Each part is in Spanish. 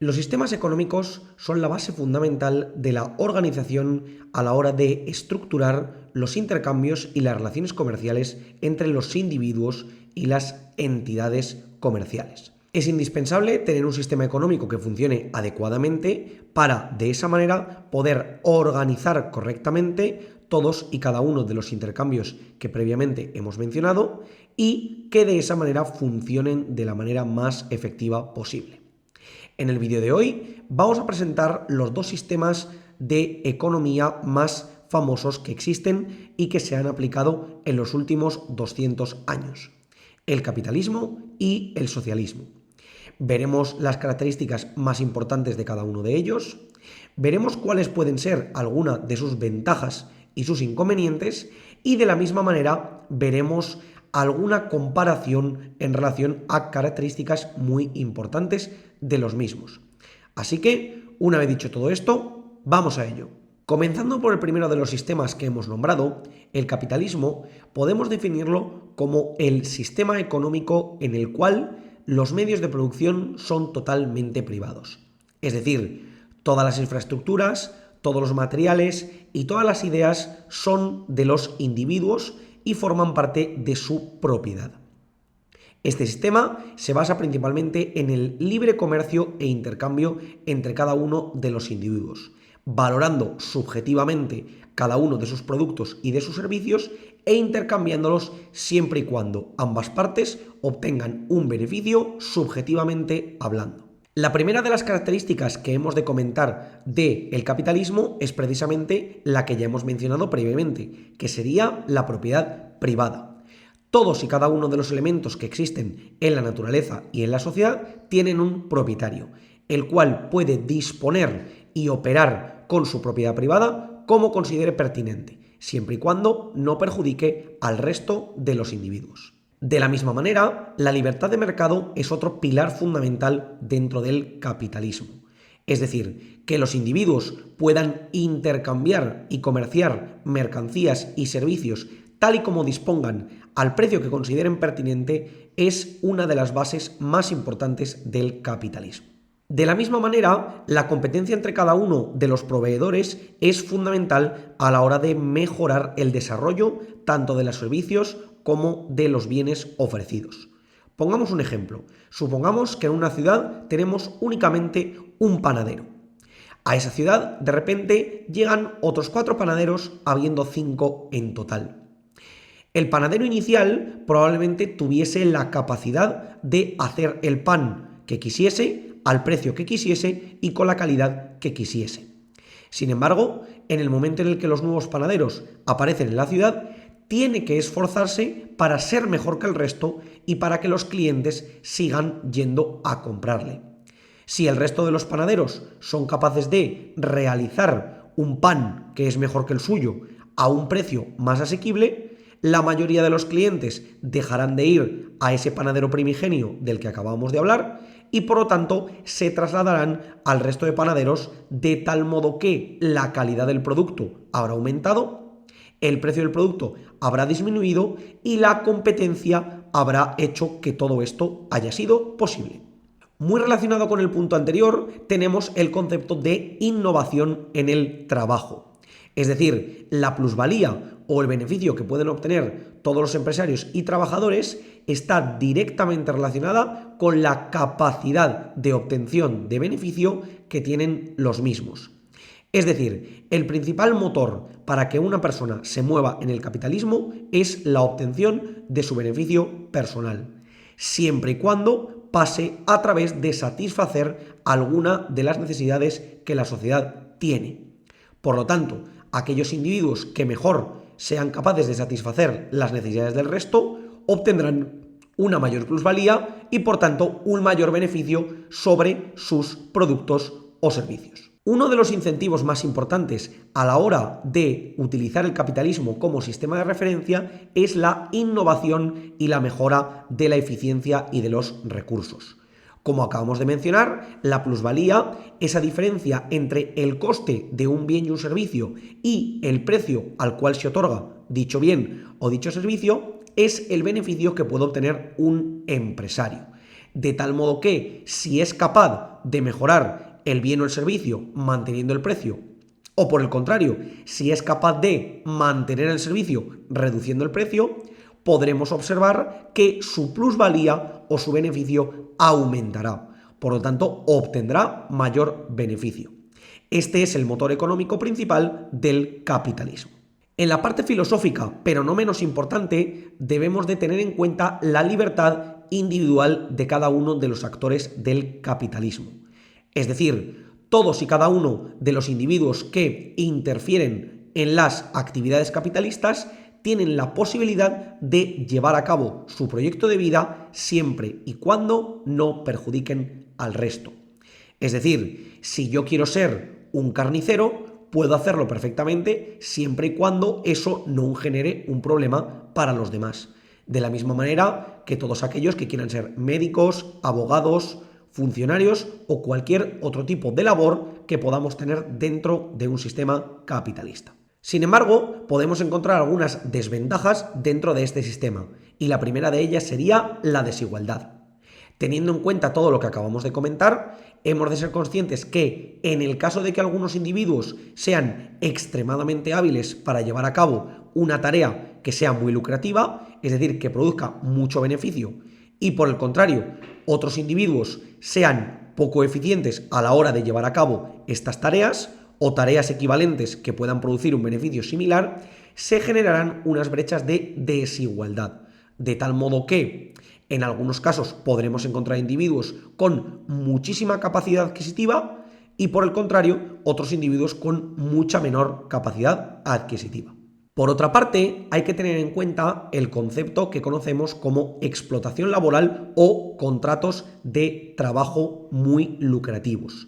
Los sistemas económicos son la base fundamental de la organización a la hora de estructurar los intercambios y las relaciones comerciales entre los individuos y las entidades comerciales. Es indispensable tener un sistema económico que funcione adecuadamente para, de esa manera, poder organizar correctamente todos y cada uno de los intercambios que previamente hemos mencionado y que de esa manera funcionen de la manera más efectiva posible. En el vídeo de hoy vamos a presentar los dos sistemas de economía más famosos que existen y que se han aplicado en los últimos 200 años: el capitalismo y el socialismo. Veremos las características más importantes de cada uno de ellos, veremos cuáles pueden ser algunas de sus ventajas y sus inconvenientes, y de la misma manera veremos alguna comparación en relación a características muy importantes de los mismos. Así que, una vez dicho todo esto, vamos a ello. Comenzando por el primero de los sistemas que hemos nombrado, el capitalismo, podemos definirlo como el sistema económico en el cual los medios de producción son totalmente privados. Es decir, todas las infraestructuras, todos los materiales y todas las ideas son de los individuos y forman parte de su propiedad. Este sistema se basa principalmente en el libre comercio e intercambio entre cada uno de los individuos, valorando subjetivamente cada uno de sus productos y de sus servicios e intercambiándolos siempre y cuando ambas partes obtengan un beneficio subjetivamente hablando. La primera de las características que hemos de comentar del capitalismo es precisamente la que ya hemos mencionado previamente, que sería la propiedad privada. Todos y cada uno de los elementos que existen en la naturaleza y en la sociedad tienen un propietario, el cual puede disponer y operar con su propiedad privada como considere pertinente, siempre y cuando no perjudique al resto de los individuos. De la misma manera, la libertad de mercado es otro pilar fundamental dentro del capitalismo. Es decir, que los individuos puedan intercambiar y comerciar mercancías y servicios tal y como dispongan al precio que consideren pertinente es una de las bases más importantes del capitalismo. De la misma manera, la competencia entre cada uno de los proveedores es fundamental a la hora de mejorar el desarrollo tanto de los servicios como de los bienes ofrecidos. Pongamos un ejemplo. Supongamos que en una ciudad tenemos únicamente un panadero. A esa ciudad, de repente, llegan otros 4 panaderos, habiendo 5 en total. El panadero inicial probablemente tuviese la capacidad de hacer el pan que quisiese, al precio que quisiese y con la calidad que quisiese. Sin embargo, en el momento en el que los nuevos panaderos aparecen en la ciudad, tiene que esforzarse para ser mejor que el resto y para que los clientes sigan yendo a comprarle. Si el resto de los panaderos son capaces de realizar un pan que es mejor que el suyo a un precio más asequible, la mayoría de los clientes dejarán de ir a ese panadero primigenio del que acabamos de hablar y por lo tanto se trasladarán al resto de panaderos, de tal modo que la calidad del producto habrá aumentado, el precio del producto habrá disminuido y la competencia habrá hecho que todo esto haya sido posible. Muy relacionado con el punto anterior, tenemos el concepto de innovación en el trabajo. Es decir, la plusvalía o el beneficio que pueden obtener todos los empresarios y trabajadores está directamente relacionada con la capacidad de obtención de beneficio que tienen los mismos. Es decir, el principal motor para que una persona se mueva en el capitalismo es la obtención de su beneficio personal, siempre y cuando pase a través de satisfacer alguna de las necesidades que la sociedad tiene. Por lo tanto, aquellos individuos que mejor sean capaces de satisfacer las necesidades del resto obtendrán una mayor plusvalía y por tanto un mayor beneficio sobre sus productos o servicios. Uno de los incentivos más importantes a la hora de utilizar el capitalismo como sistema de referencia es la innovación y la mejora de la eficiencia y de los recursos. Como acabamos de mencionar, la plusvalía, esa diferencia entre el coste de un bien y un servicio y el precio al cual se otorga dicho bien o dicho servicio, es el beneficio que puede obtener un empresario. de tal modo que si es capaz de mejorar el bien o el servicio manteniendo el precio, o por el contrario, si es capaz de mantener el servicio reduciendo el precio, podremos observar que su plusvalía o su beneficio aumentará. Por lo tanto, obtendrá mayor beneficio. Este es el motor económico principal del capitalismo. En la parte filosófica, pero no menos importante, debemos de tener en cuenta la libertad individual de cada uno de los actores del capitalismo. Es decir, todos y cada uno de los individuos que interfieren en las actividades capitalistas tienen la posibilidad de llevar a cabo su proyecto de vida siempre y cuando no perjudiquen al resto. Es decir, si yo quiero ser un carnicero, puedo hacerlo perfectamente siempre y cuando eso no genere un problema para los demás. De la misma manera que todos aquellos que quieran ser médicos, abogados, funcionarios o cualquier otro tipo de labor que podamos tener dentro de un sistema capitalista. Sin embargo, podemos encontrar algunas desventajas dentro de este sistema, y la primera de ellas sería la desigualdad. Teniendo en cuenta todo lo que acabamos de comentar, hemos de ser conscientes que en el caso de que algunos individuos sean extremadamente hábiles para llevar a cabo una tarea que sea muy lucrativa, es decir, que produzca mucho beneficio, y por el contrario, otros individuos sean poco eficientes a la hora de llevar a cabo estas tareas, o tareas equivalentes que puedan producir un beneficio similar, se generarán unas brechas de desigualdad, de tal modo que en algunos casos podremos encontrar individuos con muchísima capacidad adquisitiva y por el contrario otros individuos con mucha menor capacidad adquisitiva. Por otra parte, hay que tener en cuenta el concepto que conocemos como explotación laboral o contratos de trabajo muy lucrativos.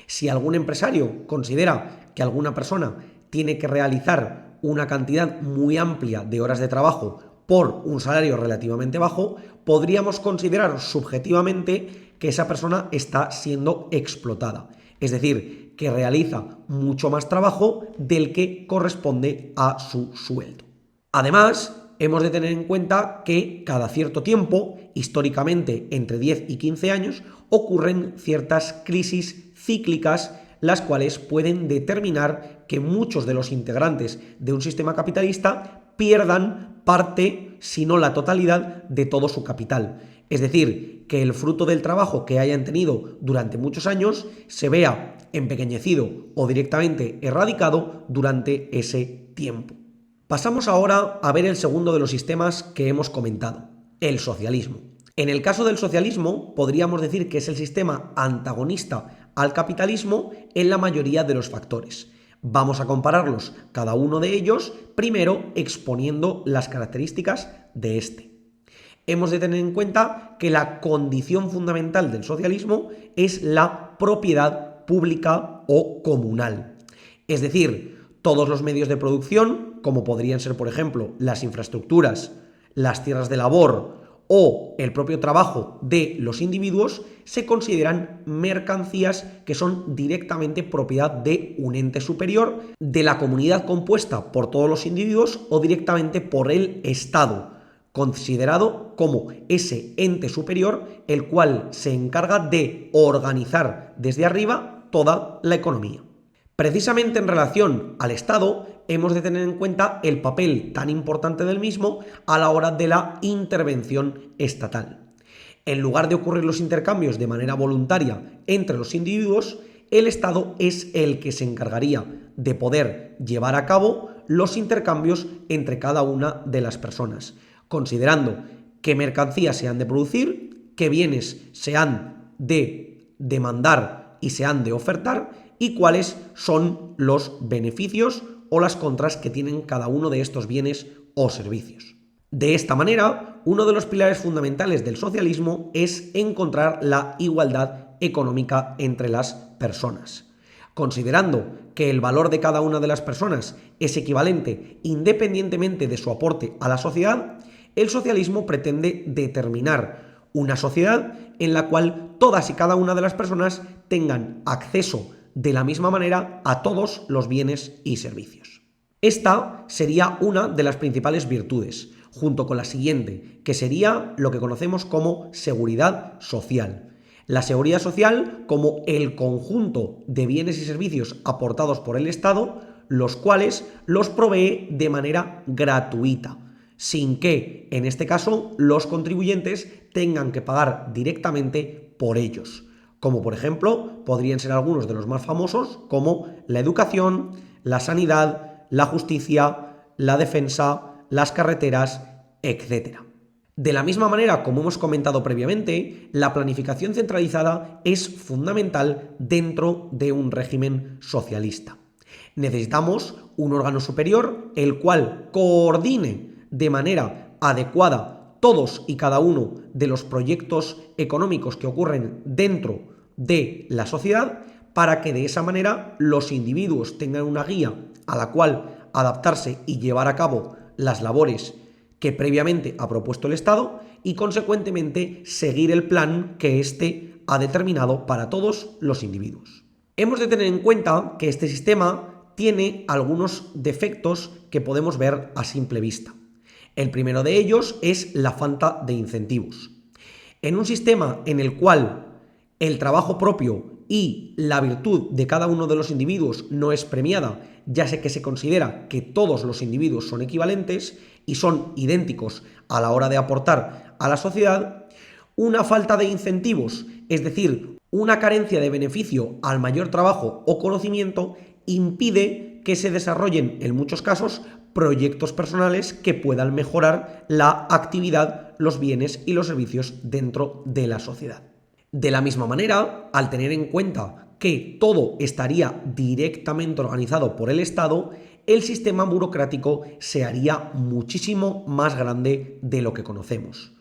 Si algún empresario considera que alguna persona tiene que realizar una cantidad muy amplia de horas de trabajo por un salario relativamente bajo, podríamos considerar subjetivamente que esa persona está siendo explotada. Es decir, que realiza mucho más trabajo del que corresponde a su sueldo. Además, hemos de tener en cuenta que cada cierto tiempo, históricamente entre 10 y 15 años, ocurren ciertas crisis cíclicas, las cuales pueden determinar que muchos de los integrantes de un sistema capitalista pierdan parte, si no la totalidad, de todo su capital. Es decir, que el fruto del trabajo que hayan tenido durante muchos años se vea empequeñecido o directamente erradicado durante ese tiempo. Pasamos ahora a ver el segundo de los sistemas que hemos comentado, el socialismo. En el caso del socialismo, podríamos decir que es el sistema antagonista al capitalismo en la mayoría de los factores. Vamos a compararlos cada uno de ellos, primero exponiendo las características de este. Hemos de tener en cuenta que la condición fundamental del socialismo es la propiedad pública o comunal. Es decir, todos los medios de producción, como podrían ser, por ejemplo, las infraestructuras, las tierras de labor o el propio trabajo de los individuos, se consideran mercancías que son directamente propiedad de un ente superior, de la comunidad compuesta por todos los individuos o directamente por el Estado, considerado como ese ente superior el cual se encarga de organizar desde arriba toda la economía. Precisamente en relación al Estado, hemos de tener en cuenta el papel tan importante del mismo a la hora de la intervención estatal. En lugar de ocurrir los intercambios de manera voluntaria entre los individuos, el Estado es el que se encargaría de poder llevar a cabo los intercambios entre cada una de las personas, considerando qué mercancías se han de producir, qué bienes se han de demandar y se han de ofertar y cuáles son los beneficios o las contras que tienen cada uno de estos bienes o servicios. De esta manera, uno de los pilares fundamentales del socialismo es encontrar la igualdad económica entre las personas. Considerando que el valor de cada una de las personas es equivalente independientemente de su aporte a la sociedad, el socialismo pretende determinar una sociedad en la cual todas y cada una de las personas tengan acceso de la misma manera a todos los bienes y servicios. Esta sería una de las principales virtudes. junto con la siguiente, que sería lo que conocemos como seguridad social. La seguridad social como el conjunto de bienes y servicios aportados por el Estado, los cuales los provee de manera gratuita, sin que, en este caso, los contribuyentes tengan que pagar directamente por ellos. Como por ejemplo, podrían ser algunos de los más famosos, como la educación, la sanidad, la justicia, la defensa, las carreteras, etc. De la misma manera, como hemos comentado previamente, la planificación centralizada es fundamental dentro de un régimen socialista. Necesitamos un órgano superior el cual coordine de manera adecuada todos y cada uno de los proyectos económicos que ocurren dentro de la sociedad, para que de esa manera los individuos tengan una guía a la cual adaptarse y llevar a cabo las labores que previamente ha propuesto el Estado y, consecuentemente, seguir el plan que éste ha determinado para todos los individuos. Hemos de tener en cuenta que este sistema tiene algunos defectos que podemos ver a simple vista. El primero de ellos es la falta de incentivos. En un sistema en el cual el trabajo propio y la virtud de cada uno de los individuos no es premiada, ya sé que se considera que todos los individuos son equivalentes y son idénticos a la hora de aportar a la sociedad, una falta de incentivos, es decir, una carencia de beneficio al mayor trabajo o conocimiento, impide que se desarrollen en muchos casos proyectos personales que puedan mejorar la actividad, los bienes y los servicios dentro de la sociedad. De la misma manera, al tener en cuenta que todo estaría directamente organizado por el Estado, el sistema burocrático se haría muchísimo más grande de lo que conocemos.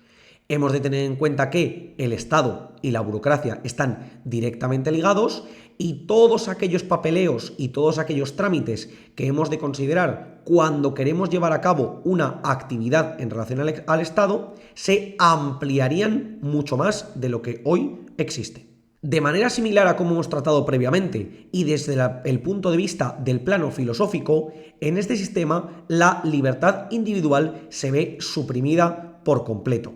Hemos de tener en cuenta que el Estado y la burocracia están directamente ligados y todos aquellos papeleos y todos aquellos trámites que hemos de considerar cuando queremos llevar a cabo una actividad en relación al Estado se ampliarían mucho más de lo que hoy existe. De manera similar a como hemos tratado previamente y desde el punto de vista del plano filosófico, en este sistema la libertad individual se ve suprimida por completo.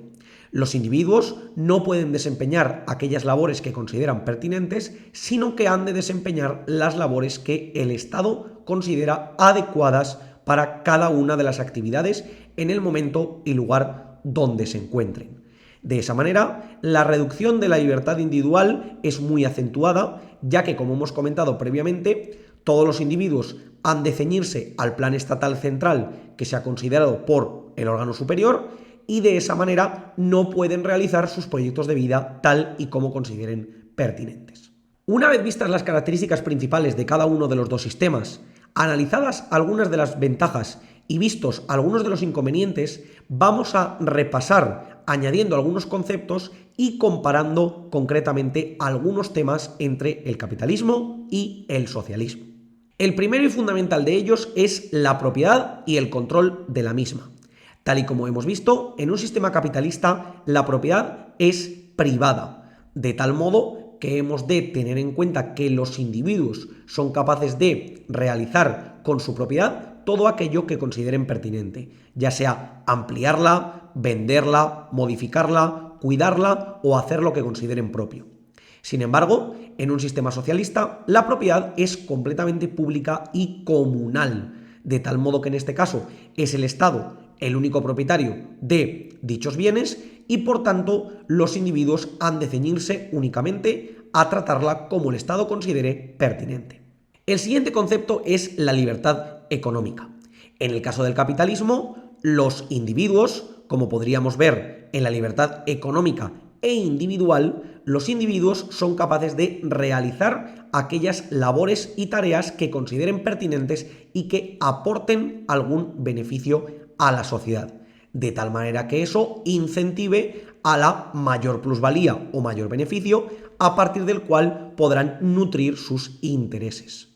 Los individuos no pueden desempeñar aquellas labores que consideran pertinentes, sino que han de desempeñar las labores que el Estado considera adecuadas para cada una de las actividades en el momento y lugar donde se encuentren. De esa manera, la reducción de la libertad individual es muy acentuada, ya que, como hemos comentado previamente, todos los individuos han de ceñirse al plan estatal central que se ha considerado por el órgano superior, y de esa manera no pueden realizar sus proyectos de vida tal y como consideren pertinentes. Una vez vistas las características principales de cada uno de los dos sistemas, analizadas algunas de las ventajas y vistos algunos de los inconvenientes, vamos a repasar añadiendo algunos conceptos y comparando concretamente algunos temas entre el capitalismo y el socialismo. El primero y fundamental de ellos es la propiedad y el control de la misma. Tal y como hemos visto, en un sistema capitalista la propiedad es privada, de tal modo que hemos de tener en cuenta que los individuos son capaces de realizar con su propiedad todo aquello que consideren pertinente, ya sea ampliarla, venderla, modificarla, cuidarla o hacer lo que consideren propio. Sin embargo, en un sistema socialista, la propiedad es completamente pública y comunal, de tal modo que en este caso es el Estado el único propietario de dichos bienes y, por tanto, los individuos han de ceñirse únicamente a tratarla como el Estado considere pertinente. El siguiente concepto es la libertad económica. En el caso del capitalismo, los individuos, como podríamos ver en la libertad económica e individual, los individuos son capaces de realizar aquellas labores y tareas que consideren pertinentes y que aporten algún beneficio a la sociedad, de tal manera que eso incentive a la mayor plusvalía o mayor beneficio a partir del cual podrán nutrir sus intereses.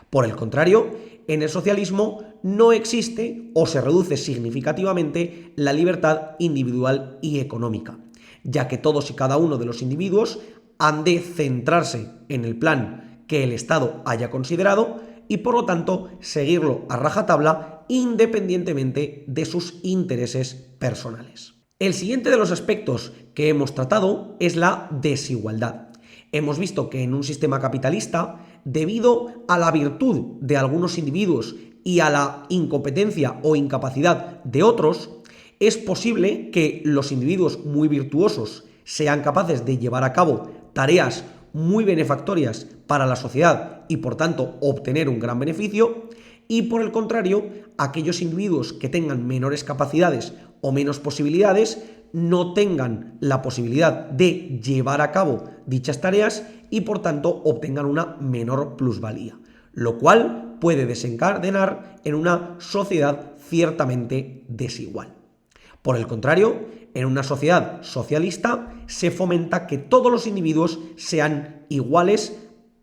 Por el contrario, en el socialismo no existe o se reduce significativamente la libertad individual y económica, ya que todos y cada uno de los individuos han de centrarse en el plan que el Estado haya considerado y por lo tanto seguirlo a rajatabla independientemente de sus intereses personales. El siguiente de los aspectos que hemos tratado es la desigualdad. Hemos visto que en un sistema capitalista, debido a la virtud de algunos individuos y a la incompetencia o incapacidad de otros, es posible que los individuos muy virtuosos sean capaces de llevar a cabo tareas muy benefactorias para la sociedad y por tanto obtener un gran beneficio, y por el contrario, aquellos individuos que tengan menores capacidades o menos posibilidades no tengan la posibilidad de llevar a cabo dichas tareas y por tanto obtengan una menor plusvalía, lo cual puede desencadenar en una sociedad ciertamente desigual. Por el contrario, en una sociedad socialista se fomenta que todos los individuos sean iguales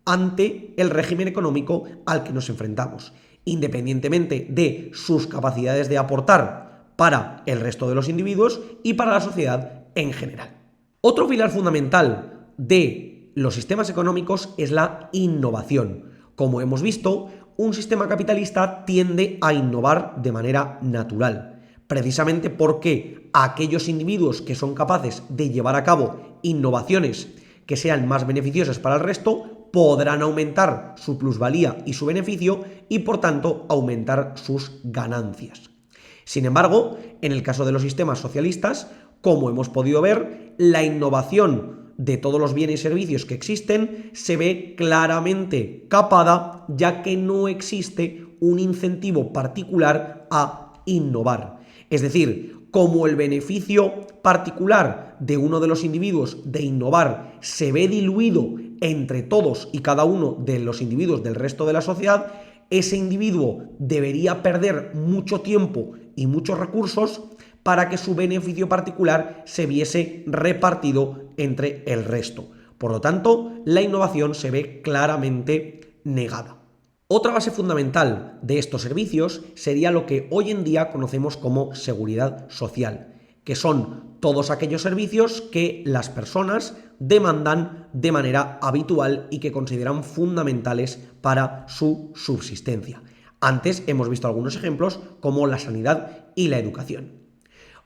ante el régimen económico al que nos enfrentamos, independientemente de sus capacidades de aportar para el resto de los individuos y para la sociedad en general. Otro pilar fundamental de los sistemas económicos es la innovación. Como hemos visto, un sistema capitalista tiende a innovar de manera natural, precisamente porque aquellos individuos que son capaces de llevar a cabo innovaciones que sean más beneficiosas para el resto podrán aumentar su plusvalía y su beneficio y por tanto aumentar sus ganancias. Sin embargo, en el caso de los sistemas socialistas, como hemos podido ver, la innovación de todos los bienes y servicios que existen se ve claramente capada, ya que no existe un incentivo particular a innovar. Es decir, como el beneficio particular de uno de los individuos de innovar se ve diluido entre todos y cada uno de los individuos del resto de la sociedad, ese individuo debería perder mucho tiempo y muchos recursos para que su beneficio particular se viese repartido entre el resto. Por lo tanto, la innovación se ve claramente negada. Otra base fundamental de estos servicios sería lo que hoy en día conocemos como seguridad social, que son todos aquellos servicios que las personas demandan de manera habitual y que consideran fundamentales para su subsistencia. Antes hemos visto algunos ejemplos como la sanidad y la educación.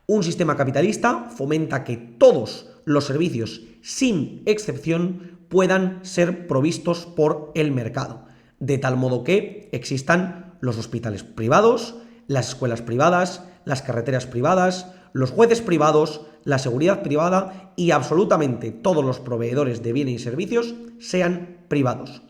Un sistema capitalista fomenta que todos los servicios, sin excepción, puedan ser provistos por el mercado, de tal modo que existan los hospitales privados, las escuelas privadas, las carreteras privadas, los jueces privados, la seguridad privada y absolutamente todos los proveedores de bienes y servicios sean privados.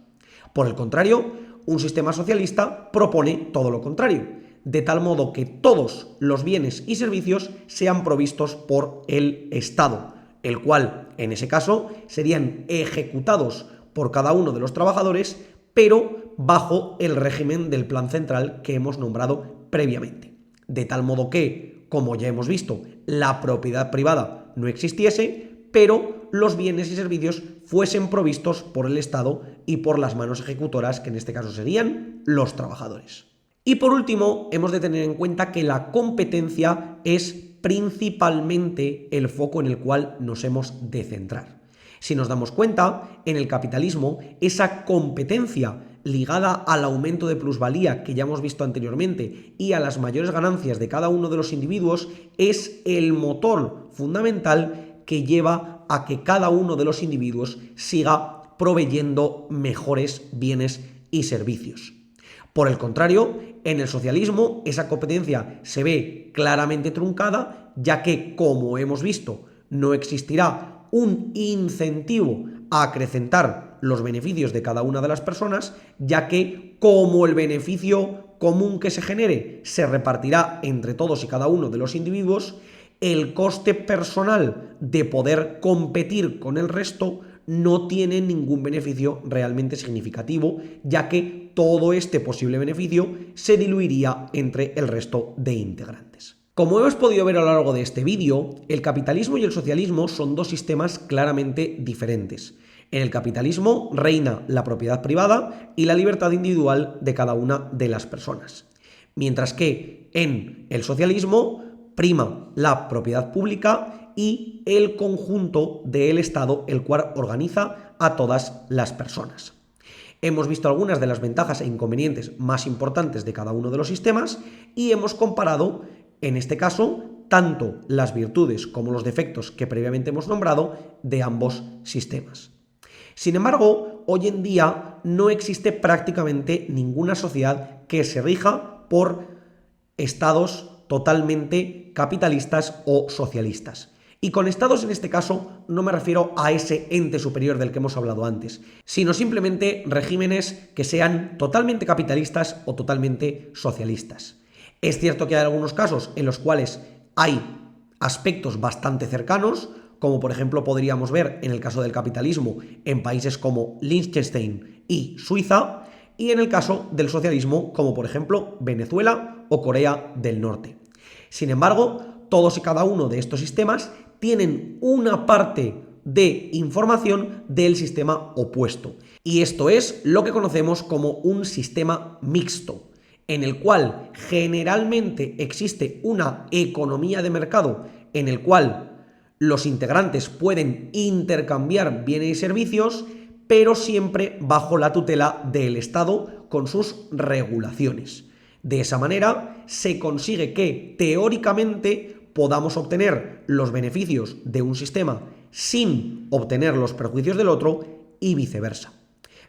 Por el contrario, un sistema socialista propone todo lo contrario, de tal modo que todos los bienes y servicios sean provistos por el Estado, el cual, en ese caso, serían ejecutados por cada uno de los trabajadores, pero bajo el régimen del plan central que hemos nombrado previamente. De tal modo que, como ya hemos visto, la propiedad privada no existiese, pero los bienes y servicios fuesen provistos por el Estado y por las manos ejecutoras, que en este caso serían los trabajadores. Y por último, hemos de tener en cuenta que la competencia es principalmente el foco en el cual nos hemos de centrar. Si nos damos cuenta, en el capitalismo, esa competencia ligada al aumento de plusvalía que ya hemos visto anteriormente y a las mayores ganancias de cada uno de los individuos es el motor fundamental que lleva a que cada uno de los individuos siga proveyendo mejores bienes y servicios. Por el contrario, en el socialismo esa competencia se ve claramente truncada, ya que, como hemos visto, no existirá un incentivo a acrecentar los beneficios de cada una de las personas, ya que como el beneficio común que se genere se repartirá entre todos y cada uno de los individuos, el coste personal de poder competir con el resto no tiene ningún beneficio realmente significativo, ya que todo este posible beneficio se diluiría entre el resto de integrantes. Como hemos podido ver a lo largo de este vídeo, el capitalismo y el socialismo son dos sistemas claramente diferentes. En el capitalismo reina la propiedad privada y la libertad individual de cada una de las personas, mientras que en el socialismo prima la propiedad pública y el conjunto del Estado, el cual organiza a todas las personas. Hemos visto algunas de las ventajas e inconvenientes más importantes de cada uno de los sistemas y hemos comparado, en este caso, tanto las virtudes como los defectos que previamente hemos nombrado de ambos sistemas. Sin embargo, hoy en día no existe prácticamente ninguna sociedad que se rija por estados totalmente capitalistas o socialistas. Y con estados en este caso no me refiero a ese ente superior del que hemos hablado antes, sino simplemente regímenes que sean totalmente capitalistas o totalmente socialistas. Es cierto que hay algunos casos en los cuales hay aspectos bastante cercanos, como por ejemplo podríamos ver en el caso del capitalismo en países como Liechtenstein y Suiza, y en el caso del socialismo como por ejemplo Venezuela o Corea del Norte. Sin embargo, todos y cada uno de estos sistemas tienen una parte de información del sistema opuesto. Y esto es lo que conocemos como un sistema mixto, en el cual generalmente existe una economía de mercado en el cual los integrantes pueden intercambiar bienes y servicios, pero siempre bajo la tutela del Estado con sus regulaciones. De esa manera se consigue que teóricamente podamos obtener los beneficios de un sistema sin obtener los perjuicios del otro y viceversa.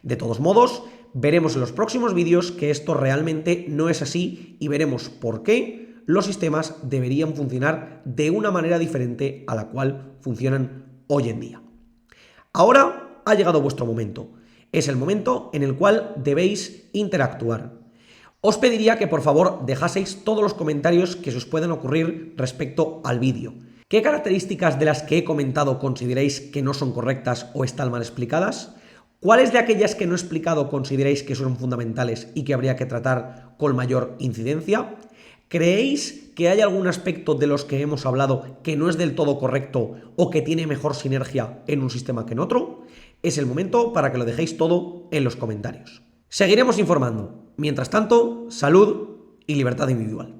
De todos modos, veremos en los próximos vídeos que esto realmente no es así y veremos por qué los sistemas deberían funcionar de una manera diferente a la cual funcionan hoy en día. Ahora ha llegado vuestro momento. Es el momento en el cual debéis interactuar. Os pediría que por favor dejaseis todos los comentarios que se os puedan ocurrir respecto al vídeo. ¿Qué características de las que he comentado consideráis que no son correctas o están mal explicadas? ¿Cuáles de aquellas que no he explicado consideráis que son fundamentales y que habría que tratar con mayor incidencia? ¿Creéis que hay algún aspecto de los que hemos hablado que no es del todo correcto o que tiene mejor sinergia en un sistema que en otro? Es el momento para que lo dejéis todo en los comentarios. Seguiremos informando. Mientras tanto, salud y libertad individual.